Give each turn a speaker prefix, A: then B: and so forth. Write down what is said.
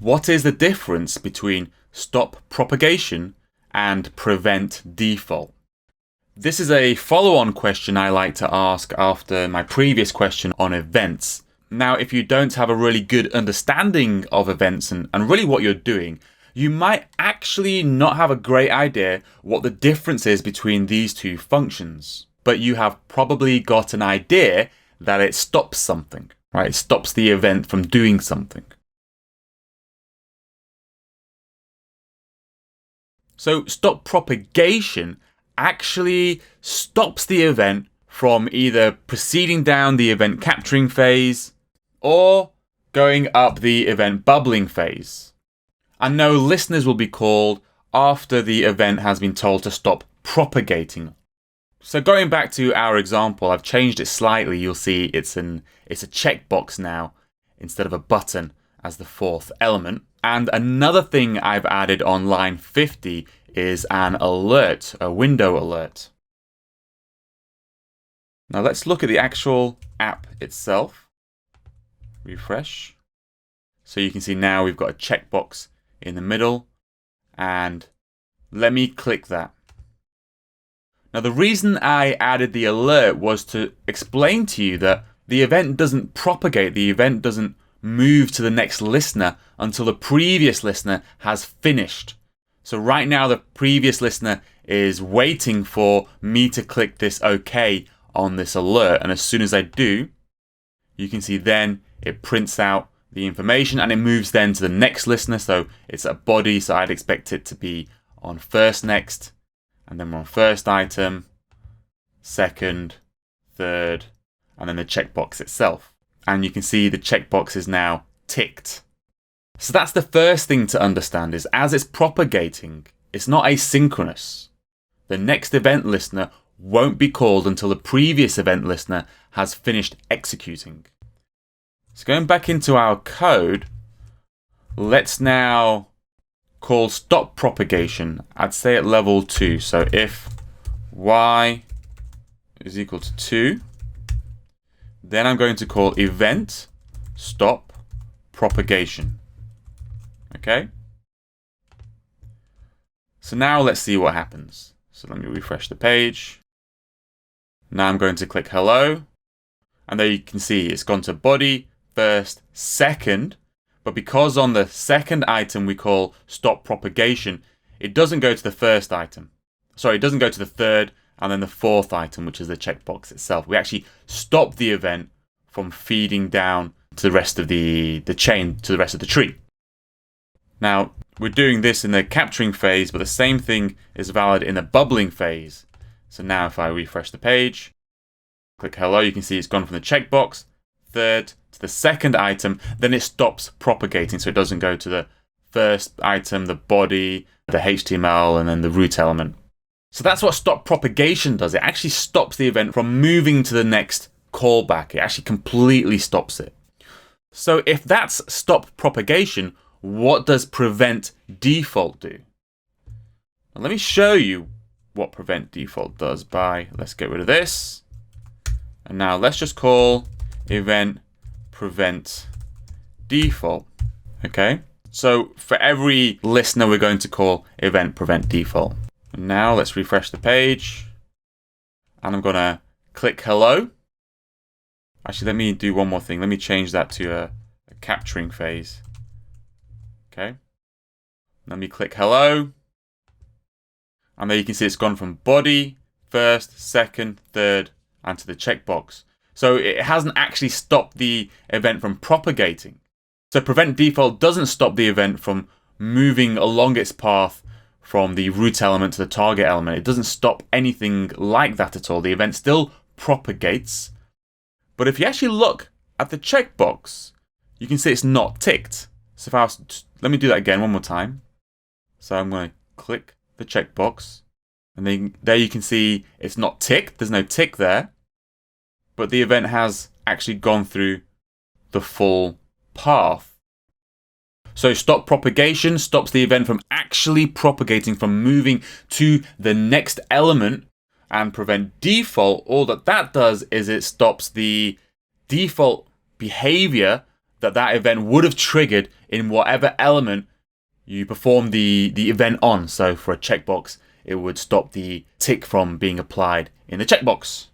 A: What is the difference between stopPropagation and preventDefault? This is a follow-on question I like to ask after my previous question on events. Now, if you don't have a really good understanding of events and really what you're doing, you might actually not have a great idea what the difference is between these two functions. But you have probably got an idea that it stops something, right? It stops the event from doing something. So stopPropagation actually stops the event from either proceeding down the event capturing phase or going up the event bubbling phase. And no listeners will be called after the event has been told to stop propagating. So going back to our example, I've changed it slightly. You'll see it's a checkbox now instead of a button as the fourth element. And another thing I've added on line 50 is an alert, a window alert. Now let's look at the actual app itself. Refresh. So you can see now we've got a checkbox in the middle, and let me click that. Now the reason I added the alert was to explain to you that the event doesn't propagate, the event doesn't move to the next listener until the previous listener has finished. So right now the previous listener is waiting for me to click this OK on this alert, and as soon as I do, you can see then it prints out the information and it moves then to the next listener. So it's a body, so I'd expect it to be on first next, and then we're on first item, second, third, and then the checkbox itself. And you can see the checkbox is now ticked. So that's the first thing to understand, is as it's propagating, it's not asynchronous. The next event listener won't be called until the previous event listener has finished executing. So going back into our code, let's now call stopPropagation. I'd say at level 2. So if y is equal to 2, then I'm going to call event stopPropagation. Okay? So now let's see what happens. So let me refresh the page. Now I'm going to click hello. And there you can see it's gone to body, first, second. But because on the second item we call stopPropagation, it doesn't go to the first item. Sorry, it doesn't go to the third and then the fourth item, which is the checkbox itself. We actually stop the event from feeding down to the rest of the chain, to the rest of the tree. Now, we're doing this in the capturing phase, but the same thing is valid in the bubbling phase. So now if I refresh the page, click hello, you can see it's gone from the checkbox, third, to the second item, then it stops propagating. So it doesn't go to the first item, the body, the HTML, and then the root element. So that's what stopPropagation does. It actually stops the event from moving to the next callback. It actually completely stops it. So if that's stopPropagation, what does preventDefault do? Now let me show you what preventDefault does by, let's get rid of this. And now let's just call event preventDefault. Okay? So for every listener, we're going to call event preventDefault. And now let's refresh the page. And I'm going to click hello. Actually, let me do one more thing. Let me change that to a capturing phase. Okay. Let me click hello. And there you can see it's gone from body, first, second, third, and to the checkbox. So it hasn't actually stopped the event from propagating. So preventDefault doesn't stop the event from moving along its path from the root element to the target element. It doesn't stop anything like that at all. The event still propagates. But if you actually look at the checkbox, you can see it's not ticked. So if I was, let me do that again one more time. So I'm going to click the checkbox. And then there you can see it's not ticked. There's no tick there. But the event has actually gone through the full path. So stopPropagation stops the event from actually propagating, from moving to the next element. And preventDefault, all that does is it stops the default behavior that that event would have triggered in whatever element you perform the event on. So for a checkbox, it would stop the tick from being applied in the checkbox.